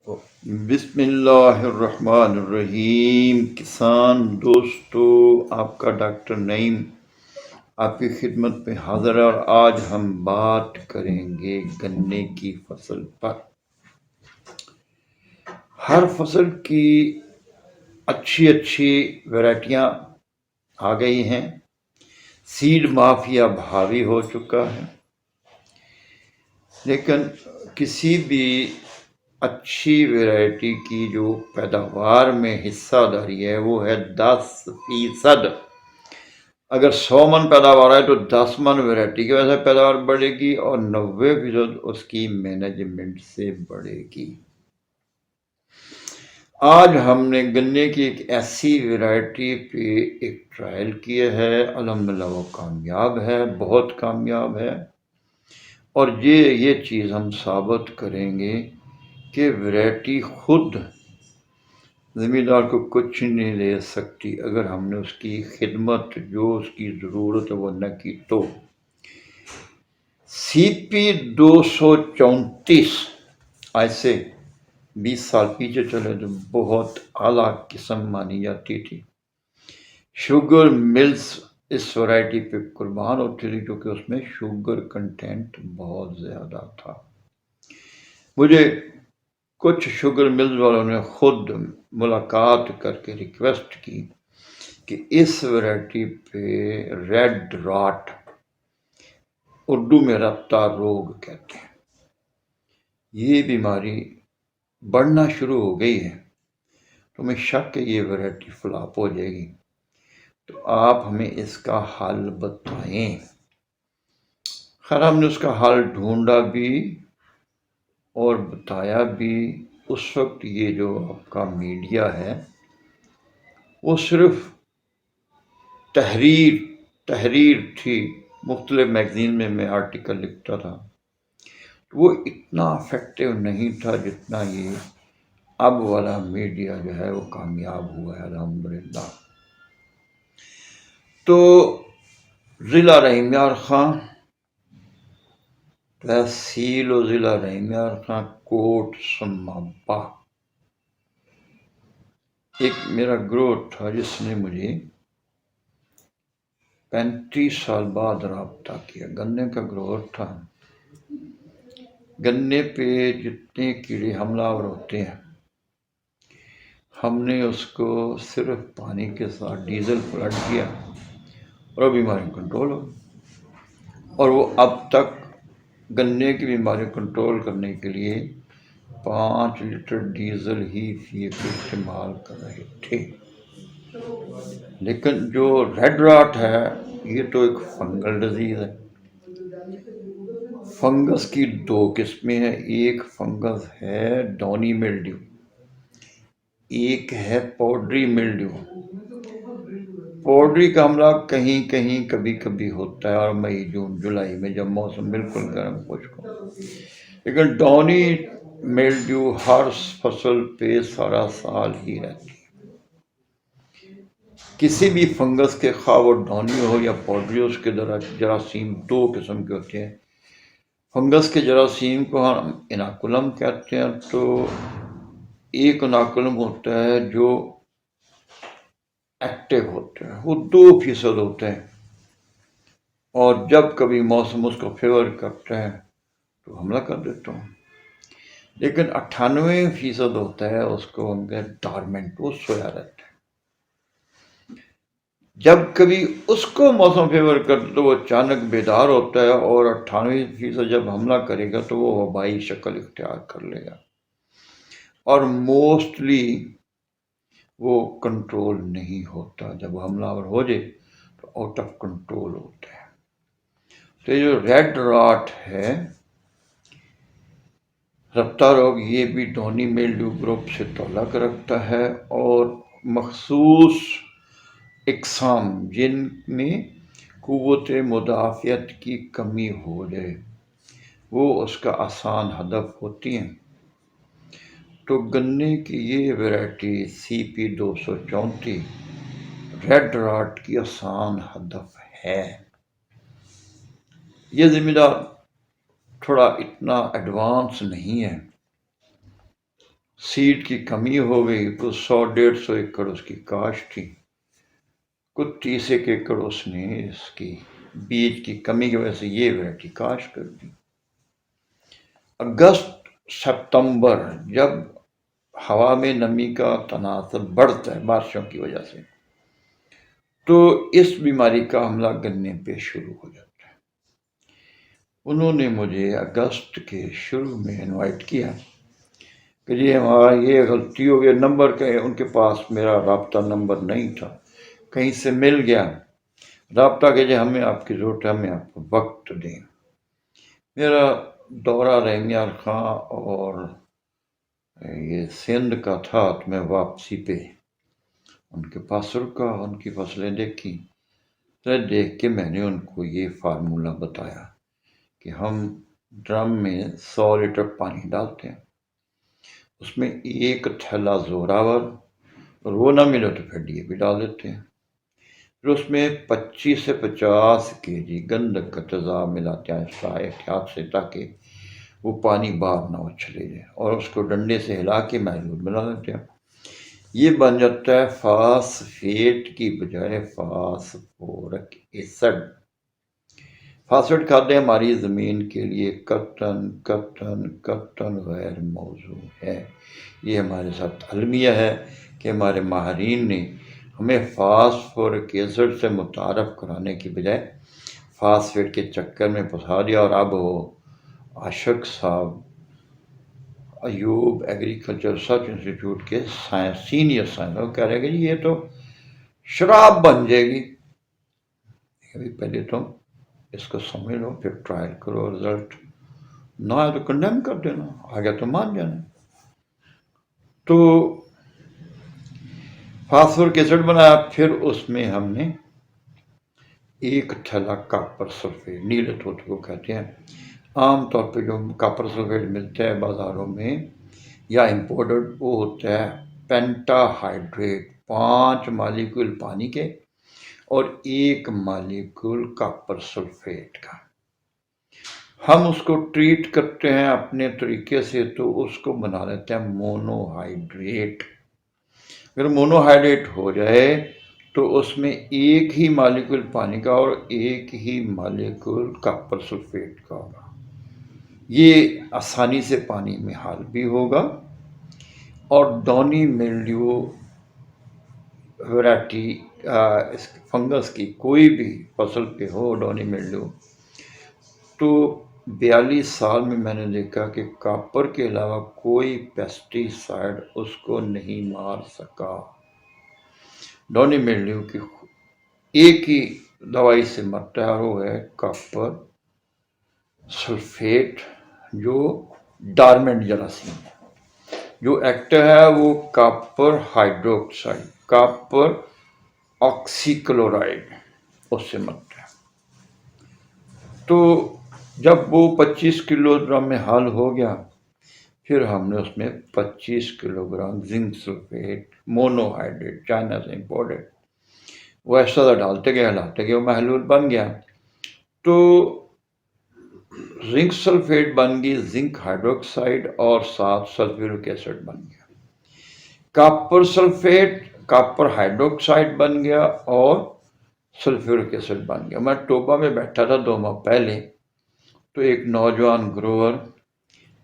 بسم اللہ الرحمن الرحیم۔ کسان دوستو، آپ کا ڈاکٹر نعیم آپ کی خدمت میں حاضر ہے، اور آج ہم بات کریں گے گنے کی فصل پر۔ ہر فصل کی اچھی ویرائٹیاں آ گئی ہیں، سیڈ مافیا بھاری ہو چکا ہے، لیکن کسی بھی اچھی ویرائٹی کی جو پیداوار میں حصہ داری ہے وہ ہے 10%۔ اگر 100 من پیداوار ہے تو 10 من ویرائٹی کی وجہ سے پیداوار بڑھے گی، اور 90% اس کی مینجمنٹ سے بڑھے گی۔ آج ہم نے گنے کی ایک ایسی ویرائٹی پہ ایک ٹرائل کیا ہے، الحمدللہ وہ کامیاب ہے، بہت کامیاب ہے، اور یہ چیز ہم ثابت کریں گے کہ ویرائٹی خود زمیندار کو کچھ نہیں دے سکتی اگر ہم نے اس کی خدمت جو اس کی ضرورت ہے وہ نہ کی تو۔ CP234 آج سے 20 سال پیچھے چلے تو بہت اعلیٰ قسم مانی جاتی تھی۔ شوگر ملز اس ورائٹی پہ قربان ہوتی تھی کیونکہ اس میں شوگر کنٹینٹ بہت زیادہ تھا۔ مجھے کچھ شوگر ملز والوں نے خود ملاقات کر کے ریکویسٹ کی کہ اس ورائٹی پہ ریڈ راٹ، اردو میں رفتہ روگ کہتے ہیں، یہ بیماری بڑھنا شروع ہو گئی ہے، تو میں شک کہ یہ ورائٹی فلاپ ہو جائے گی، تو آپ ہمیں اس کا حل بتائیں۔ خیر ہم نے اس کا حل ڈھونڈا بھی اور بتایا بھی۔ اس وقت یہ جو آپ کا میڈیا ہے وہ صرف تحریر تھی، مختلف میگزین میں آرٹیکل لکھتا تھا، وہ اتنا افیکٹو نہیں تھا جتنا یہ اب والا میڈیا جو ہے وہ کامیاب ہوا ہے الحمدللہ۔ تو ضلع رحیم یار خان، تحصیل و ضلع رحیم یار خان، کوٹ سمابا، ایک میرا گروہ تھا جس نے مجھے 35 سال بعد رابطہ کیا۔ گنے کا گروہ تھا، گنے پہ جتنے کیڑے حملہ آور ہوتے ہیں ہم نے اس کو صرف پانی کے ساتھ ڈیزل فلڈ کیا اور وہ بیماری کنٹرول ہو گئی، اور وہ اب تک گنے کی بیماری کنٹرول کرنے کے لیے 5 لیٹر ڈیزل ہی فی ایکڑ استعمال کر رہے تھے۔ لیکن جو ریڈ راٹ ہے یہ تو ایک فنگل ڈیزیز ہے۔ فنگس کی 2 قسمیں ہیں، ایک فنگس ہے ڈونی ملڈیو، ایک ہے پاؤڈری ملڈیو۔ پاؤڈری کا حملہ کہیں کبھی ہوتا ہے، اور مئی جون جولائی میں جب موسم بالکل گرم خشک ہو، لیکن ڈونی ملڈیو ہر فصل پہ سارا سال ہی رہتی ہے۔ کسی بھی فنگس کے خواہ وہ ڈونی ہو یا پاؤڈری، اس کے جراثیم 2 قسم کے ہوتے ہیں۔ فنگس کے جراثیم کو ہم اناکولم کہتے ہیں، تو ایک اناکولم ہوتا ہے جو ایکٹیو ہوتا ہے، وہ 2% ہوتے ہیں، اور جب کبھی موسم اس کو فیور کرتا ہے تو حملہ کر دیتا ہوں۔ لیکن 98% ہوتا ہے اس کو ہم کہتے ہیں ڈارمنٹ، وہ سویا رہتا ہے۔ جب کبھی اس کو موسم فیور کرتا تو وہ اچانک بیدار ہوتا ہے، اور 98% جب حملہ کرے گا تو وہ وبائی شکل اختیار کر لے گا، اور موسٹلی وہ کنٹرول نہیں ہوتا۔ جب حملہ آور ہو جائے تو آؤٹ آف کنٹرول ہوتا ہے۔ تو یہ جو ریڈ راٹ ہے رفتہ روگ، یہ بھی ڈونی میلڈیو گروپ سے تعلق رکھتا ہے، اور مخصوص اقسام جن میں قوت مدافعت کی کمی ہو جائے وہ اس کا آسان ہدف ہوتی ہیں۔ تو گنے کی یہ ویرائٹی CP234 ریڈ راٹ کی آسان ہدف ہے۔ یہ زمیندار تھوڑا اتنا ایڈوانس نہیں ہے، سیڈ کی کمی ہو گئی تو 100-150 ایکڑ اس کی کاشت تھی، کچھ 30 ایکڑ اس نے اس کی بیج کی کمی کی وجہ سے یہ ویرائٹی کاشت کر دی۔ اگست ستمبر جب ہوا میں نمی کا تناسب بڑھتا ہے بارشوں کی وجہ سے، تو اس بیماری کا حملہ گنے پہ شروع ہو جاتا ہے۔ انہوں نے مجھے اگست کے شروع میں انوائٹ کیا کہ جی ہمارا یہ غلطی ہو گیا، نمبر کا ان کے پاس میرا رابطہ نمبر نہیں تھا، کہیں سے مل گیا، رابطہ کہ جی ہمیں آپ کی ضرورت ہے، ہمیں آپ کو وقت دیں۔ میرا دورہ رحمیال خاں اور یہ سندھ کا تھا، تو میں واپسی پہ ان کے پاس رکا، ان کی فصلیں دیکھی، تو دیکھ کے میں نے ان کو یہ فارمولہ بتایا کہ ہم ڈرم میں 100 لیٹر پانی ڈالتے ہیں، اس میں 1 تھیلا زوراور، اور وہ نہ ملے تو پھر ڈی اے پی ڈال دیتے ہیں، پھر اس میں 25 سے 50 kg گندک کا تیزاب ملاتے ہیں احتیاط سے، تاکہ وہ پانی باہر نہ چلے جائے، اور اس کو ڈنڈے سے ہلا کے محلول بنا دیتے ہیں۔ یہ بن جاتا ہے فاسفیٹ کی بجائے فاسفورک ایسڈ۔ فاسفیٹ کھادیں ہماری زمین کے لیے قطعاً غیر موضوع ہے۔ یہ ہمارے ساتھ المیہ ہے کہ ہمارے ماہرین نے ہمیں فاسفورک ایسڈ سے متعارف کرانے کی بجائے فاسفیٹ کے چکر میں پھنسا دیا، اور اب وہ عاشق صاحب ایوب ایگریکلچر ریسرچ انسٹیٹیوٹ کے سینئر سائنس وہ کہہ رہے ہیں کہ جی یہ تو شراب بن جائے گی۔ پہلے تو اس کو سمجھ لو، پھر ٹرائل کرو، رزلٹ نہ آئے تو کنڈیم کر دینا، آ گیا تو مان جانا۔ تو فاسفورک ایسڈ بنایا، پھر اس میں ہم نے 1 تھیلا کاپر سلفیٹ، نیلے طوطے کو کہتے ہیں، عام طور پہ جو کاپر سلفیٹ ملتا ہے بازاروں میں یا امپورٹڈ، وہ ہوتا ہے پینٹا ہائیڈریٹ، 5 مالیکول پانی کے اور 1 مالیکول کاپر سلفیٹ کا۔ ہم اس کو ٹریٹ کرتے ہیں اپنے طریقے سے، تو اس کو بنا لیتے ہیں مونو ہائیڈریٹ۔ اگر مونو ہائیڈریٹ ہو جائے تو اس میں 1 ہی مالیکول پانی کا اور 1 ہی مالیکول کاپر سلفیٹ کا ہوگا، یہ آسانی سے پانی میں حل بھی ہوگا، اور ڈونی میلڈیو ویرائٹی اس فنگس کی کوئی بھی فصل پہ ہو ڈونی میلڈیو، تو 42 سال میں نے دیکھا کہ کاپر کے علاوہ کوئی پیسٹی سائڈ اس کو نہیں مار سکا۔ ڈونی میلڈیو کی ایک ہی دوائی سے مرتا ہے، وہ ہے کاپر سلفیٹ، جو ڈارمنٹ جراثیم ہے۔ جو ایکٹر ہے وہ کاپر ہائیڈروکسائڈ، کاپر آکسی کلورائڈ، اس سے مرتا ہے۔ تو جب وہ 25 کلو گرام میں حل ہو گیا، پھر ہم نے اس میں 25 kilogram zinc sulphate monohydrate China سے امپورٹڈ، وہ ایسا ڈالتے گئے، وہ محلول بن گیا۔ تو زنک سلفیٹ بن گئی زنک ہائیڈروکسائڈ، اور ساتھ سلفیورک ایسڈ بن گیا۔ کاپر سلفیٹ کاپر ہائیڈروکسائڈ بن گیا اور سلفیورک ایسڈ بن گیا۔ میں ٹوبا میں بیٹھا تھا 2 ماہ پہلے، تو ایک نوجوان گروور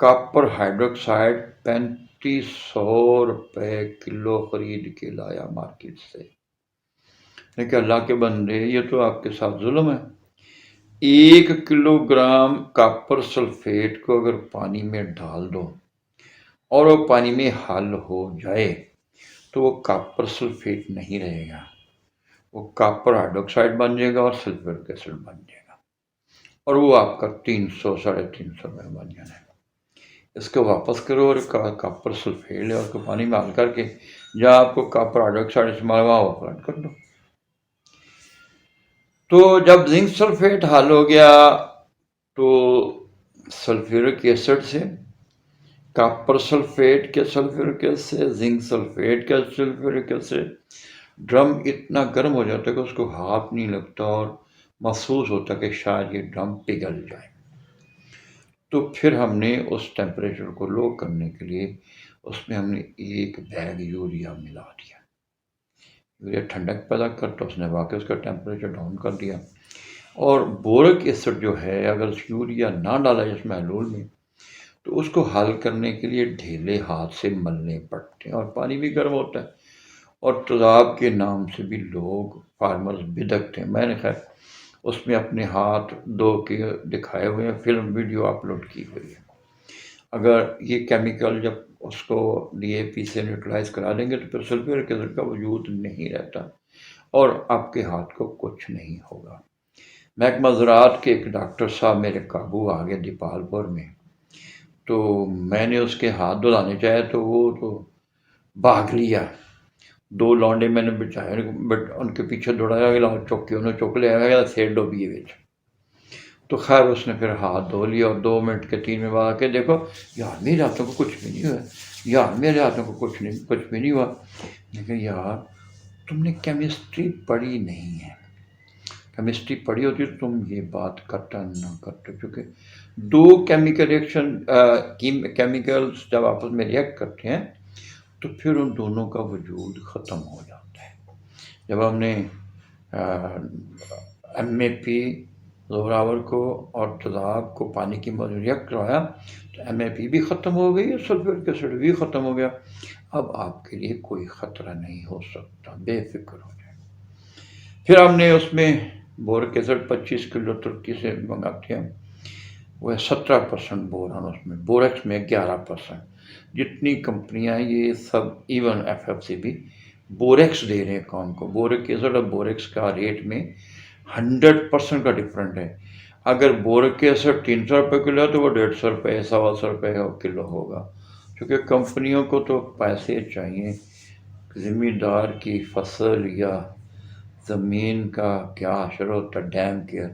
کاپر ہائیڈروکسائڈ 3500 روپے کلو خرید کے لایا مارکیٹ سے۔ لیکن اللہ کے بندے، یہ تو آپ کے ساتھ ظلم ہے۔ 1 کلو گرام کاپر سلفیٹ کو اگر پانی میں ڈال دو اور وہ پانی میں حل ہو جائے، تو وہ کاپر سلفیٹ نہیں رہے گا، وہ کاپر ہائیڈروکسائڈ بن جائے گا اور سلفیورک ایسڈ بن جائے گا، اور وہ آپ کا 300-350 روپے بن جانا ہے۔ اس کو واپس کرو اور کاپر سلفیٹ لے، اور کو پانی میں حل کر کے جہاں آپ کو کاپر ہائیڈروکسائڈ استعمال ہوا وہ پلٹ کر دو۔ تو جب زنک سلفیٹ حل ہو گیا، تو سلفیورک ایسڈ سے، کاپر سلفیٹ کے سلفیورک ایسڈ سے، زنک سلفیٹ کے سلفیورک ایسڈ سے، ڈرم اتنا گرم ہو جاتا ہے کہ اس کو ہاتھ نہیں لگتا، اور محسوس ہوتا کہ شاید یہ ڈرم پگھل جائے۔ تو پھر ہم نے اس ٹیمپریچر کو لو کرنے کے لیے اس میں ہم نے 1 بیگ یوریا ملا دیا۔ یوریا ٹھنڈک پیدا کرتا، اس نے واقعی اس کا ٹیمپریچر ڈاؤن کر دیا۔ اور بورک ایسڈ جو ہے اگر یوریا نہ ڈالا جائے اس محلول میں تو اس کو حل کرنے کے لیے ڈھیلے ہاتھ سے ملنے پڑتے ہیں، اور پانی بھی گرم ہوتا ہے، اور تیزاب کے نام سے بھی لوگ فارمرز بدکتے ہیں۔ میں نے خیر اس میں اپنے ہاتھ دھو کے دکھائے ہوئے ہیں، فلم ویڈیو اپلوڈ کی ہوئی ہے۔ اگر یہ کیمیکل جب اس کو ڈی اے پی سے نیوٹرلائز کرا دیں گے تو پھر سلفیورک ایسڈ کا وجود نہیں رہتا اور آپ کے ہاتھ کو کچھ نہیں ہوگا۔ محکمہ زراعت کے ایک ڈاکٹر صاحب میرے قابو آ گئے دیپال پور میں، تو میں نے اس کے ہاتھ دھلانے چاہے تو وہ تو بھاگ لیا۔ 2 لونڈے میں نے بچائے، بٹ ان کے پیچھے دوڑایا گیا، چک کے انہوں چک لیا گیا سیر ڈوبیے بچ۔ تو خیر اس نے پھر ہاتھ دھو لیا، اور 2 منٹ کے 3 میں بعد کے دیکھو یار میرے ہاتھوں کو کچھ بھی نہیں ہوا، یار میرے ہاتھوں کو کچھ بھی نہیں ہوا۔ لیکن یار تم نے کیمسٹری پڑھی نہیں ہے، کیمسٹری پڑھی ہوتی تو تم یہ بات کرتا نہ کرتے، کیونکہ 2 کیمیکل ریئیکشن کیمیکلز جب آپس میں ریئیکٹ کرتے ہیں تو پھر ان دونوں کا وجود ختم ہو جاتا ہے۔ جب ہم نے ایم اے پی زوراور کو اور تیزاب کو پانی کی مدد ریئیکٹ کروایا تو ایم اے پی بھی ختم ہو گئی، سلفیورک ایسڈ بھی ختم ہو گیا۔ اب آپ کے لیے کوئی خطرہ نہیں ہو سکتا، بے فکر ہو جائے۔ پھر ہم نے اس میں بورک ایسڈ 25 کلو ترکی سے منگاتے ہیں، وہ 17% بوران، اس میں بوریکس میں 11%۔ جتنی کمپنیاں یہ سب ایون ایف ایف سی بھی بوریکس دے رہے ہیں قوم کو۔ بورک ایسڈ اور بوریکس کا ریٹ میں 100% کا ڈفرنٹ ہے۔ اگر بورک ایسڈ 300 روپے کلو ہے تو وہ 150 روپے 125 روپے کلو ہوگا، کیونکہ کمپنیوں کو تو پیسے چاہیے۔ زمیندار کی فصل یا زمین کا کیا حشر ہوتا ڈیم کیئر،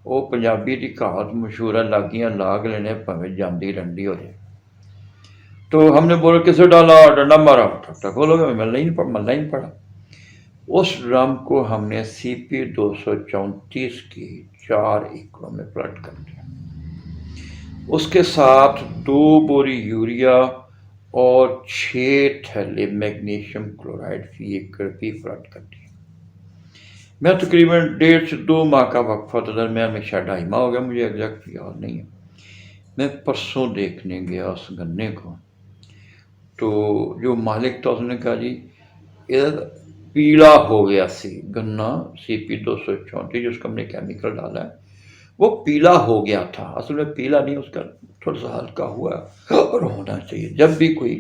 وہ پنجابی کی کہاوت مشہور ہے، لاگیاں لاگ لینے پویں جاندی رنڈی ہو جائے۔ تو ہم نے بورک ایسڈ ڈالا، ڈنڈا مارا، ٹھک ٹھک ہو گیا، ملنا ہی نہیں پڑا۔ اس ڈرم کو ہم نے سی پی 234 کی 4 ایکڑوں میں فلڈ کر دیا، اس کے ساتھ 2 بوری یوریا اور 6 تھیلے میگنیشیم کلورائڈ فی ایکڑ بھی فلڈ کر دیا۔ میں تقریباً 1.5 سے 2 ماہ کا وقفہ تھا، درمیان میں شاید 2.5 ماہ ہو گیا، مجھے ایگزیکٹ یاد نہیں ہے۔ میں پرسوں دیکھنے گیا اس گنے کو، تو جو مالک تھا اس نے کہا جی پیلا ہو گیا سی گنا، سی پی 234 جو اس کا ہم نے کیمیکل ڈالا ہے وہ پیلا ہو گیا تھا۔ اصل میں پیلا نہیں، اس کا تھوڑا سا ہلکا ہوا اور ہونا چاہیے۔ جب بھی کوئی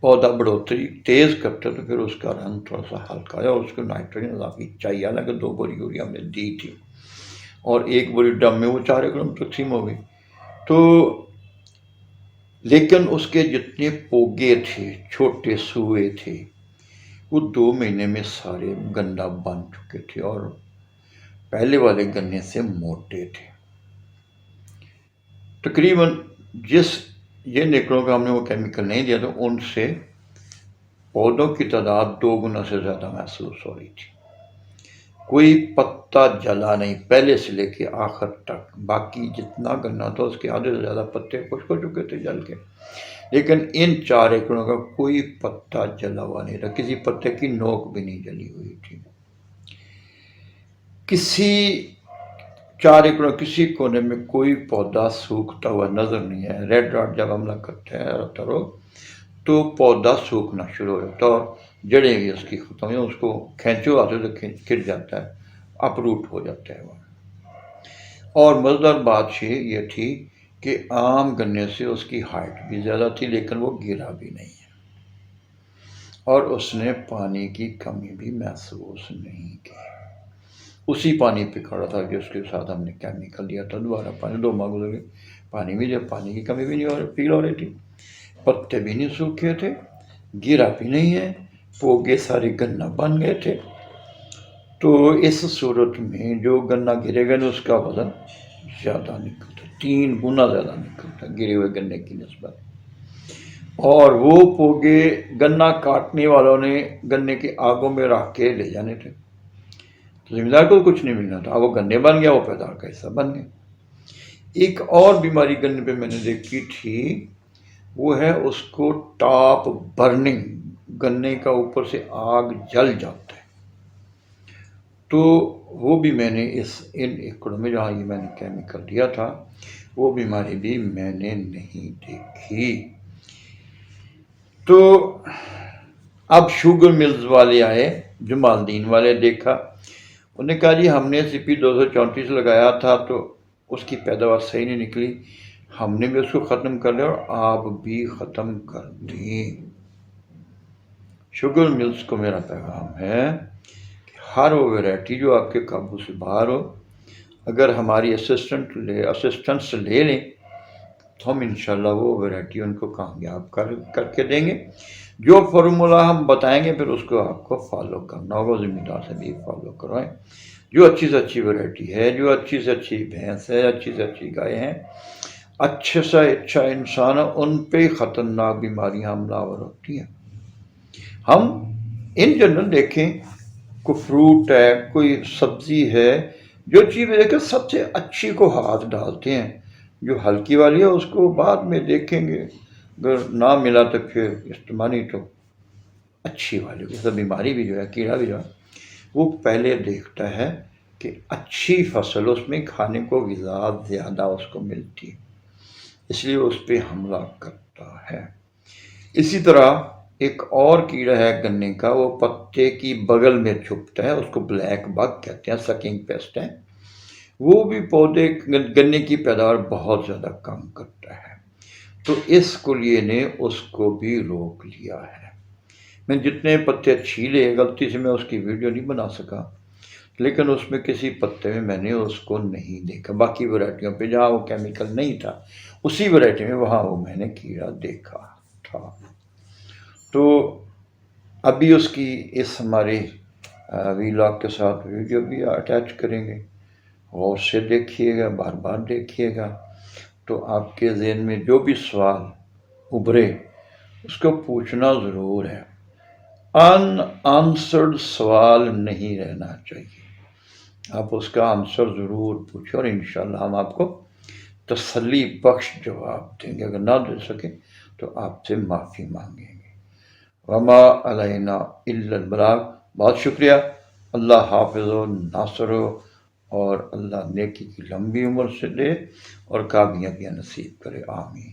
پودا بڑھوتری تیز کرتا ہے تو پھر اس کا رنگ تھوڑا سا ہلکا ہے، اور اس کو نائٹروجن اضافی چاہیے۔ حالانکہ 2 بوری یوریا ہم نے دی تھی اور 1 بوری ڈرم میں وہ 4 ایکڑوں میں تقسیم ہو گئی، تو لیکن اس کے جتنے پوگے تھے، چھوٹے سوئے تھے، وہ 2 مہینے میں سارے گندا بن چکے تھے اور پہلے والے گنے سے موٹے تھے۔ تقریباً جن ایکڑوں کا ہم نے وہ کیمیکل نہیں دیا تو ان سے پودوں کی تعداد 2 گنا سے زیادہ محسوس ہو رہی تھی۔ کوئی پتا جلا نہیں پہلے سے لے کے آخر تک، باقی جتنا گنا تھا اس کے آدھے سے زیادہ پتے خشک ہو چکے تھے جل کے، لیکن ان 4 ایکڑوں کا کوئی پتا جلا ہوا نہیں تھا، کسی پتے کی نوک بھی نہیں جلی ہوئی تھی۔ کسی 4 ایکڑوں کسی کونے میں کوئی پودا سوکھتا ہوا نظر نہیں ہے۔ ریڈ راٹ جب حملہ کرتے ہیں ترو تو پودا سوکھنا شروع ہو جاتا ہے اور جڑیں بھی اس کی ختم ہیں، اس کو کھینچو آتے تو گر جاتا ہے، اپروٹ ہو جاتا ہے وہ۔ اور مزیدار بات یہ تھی کہ عام گنے سے اس کی ہائٹ بھی زیادہ تھی، لیکن وہ گرا بھی نہیں ہے، اور اس نے پانی کی کمی بھی محسوس نہیں کی۔ اسی پانی پہ کھڑا تھا جس کے ساتھ ہم نے کیمیکل دیا تھا۔ دوبارہ پانی 2 ماہ گزر گئے، پانی بھی جب پانی کی کمی بھی نہیں ہو رہی، پیل ہو رہی تھی، پتے بھی نہیں سوکھے تھے، گرا بھی نہیں ہے، پوگے سارے گنا بن گئے تھے۔ تو اس صورت میں جو گنا گرے گا اس کا وزن زیادہ نکلتا، 3 گنا زیادہ نکلتا گرے ہوئے گنے کی نسبت، اور وہ پوگے گنا کاٹنے والوں نے گنے کے آگوں میں رکھ کے لے جانے تھے، تو زمیندار کو کچھ نہیں ملنا تھا۔ وہ گنے بن گیا، وہ پیداوار کا حصہ بن گیا۔ ایک اور بیماری گنے پہ میں نے دیکھی تھی، وہ ہے اس کو ٹاپ برننگ، گنے کا اوپر سے آگ جل جاتا ہے۔ تو وہ بھی میں نے ان ایکڑوں میں جہاں یہ میں نے کیمیکل دیا تھا وہ بیماری بھی میں نے نہیں دیکھی۔ تو اب شوگر ملز والے آئے، جمال الدین والے، دیکھا، انہوں نے کہا جی ہم نے CP 234 لگایا تھا تو اس کی پیداوار صحیح نہیں نکلی، ہم نے بھی اس کو ختم کر لیا اور آپ بھی ختم کر دیں۔ شوگر ملز کو میرا پیغام ہے کہ ہر وہ ویرائٹی جو آپ کے قابو سے باہر ہو، اگر ہماری اسسٹنس لے لیں تو ہم انشاءاللہ وہ ویرائٹی ان کو کامیاب کر کے دیں گے۔ جو فارمولا ہم بتائیں گے پھر اس کو آپ کو فالو کرنا ہوگا، ذمہ دار سے بھی فالو کروائیں۔ جو اچھی سے اچھی ویرائٹی ہے، جو اچھی سے اچھی بھینس ہے، اچھی سے اچھی گائے ہیں، اچھے سے اچھا انسان ہے، ان پہ خطرناک بیماریاں حملہ آور ہوتی ہیں۔ ہم ان جنرل دیکھیں، کوئی فروٹ ہے، کوئی سبزی ہے، جو چیز دیکھیں سب سے اچھی کو ہاتھ ڈالتے ہیں، جو ہلکی والی ہے اس کو بعد میں دیکھیں گے، اگر نہ ملا تو پھر استعمالی تو اچھی والی، جیسے بیماری بھی جو ہے، کیڑا بھی جو ہے، وہ پہلے دیکھتا ہے کہ اچھی فصل، اس میں کھانے کو غذا زیادہ اس کو ملتی ہے، اس لیے اس پہ حملہ کرتا ہے۔ اسی طرح ایک اور کیڑا ہے گنے کا، وہ پتے کی بغل میں چھپتا ہے، اس کو بلیک بگ کہتے ہیں، سکنگ پیسٹ ہے، وہ بھی پودے گنے کی پیداوار بہت زیادہ کم کرتا ہے۔ تو اس کلیے نے اس کو بھی روک لیا ہے۔ میں جتنے پتے چھیلے، غلطی سے میں اس کی ویڈیو نہیں بنا سکا، لیکن اس میں کسی پتے میں میں نے اس کو نہیں دیکھا، باقی ورائٹیوں پہ جہاں وہ کیمیکل نہیں تھا اسی ورائٹی میں وہاں وہ میں نے کیڑا دیکھا تھا۔ تو ابھی اس کی اس ہمارے ویلاگ کے ساتھ ویڈیو بھی اٹیچ کریں گے، اور سے دیکھیے گا، بار بار دیکھیے گا، تو آپ کے ذہن میں جو بھی سوال ابھرے اس کو پوچھنا ضرور ہے۔ ان آنسرڈ سوال نہیں رہنا چاہیے، آپ اس کا آنسر ضرور پوچھیں، اور انشاءاللہ ہم آپ کو تسلی بخش جواب دیں گے، اگر نہ دے سکیں تو آپ سے معافی مانگیں گے۔ وما علینا الا البلاغ۔ بہت شکریہ، اللہ حافظ و ناصر ہو، اور اللہ نیکی کی لمبی عمر سے دے اور کامیابیاں نصیب کرے، آمین۔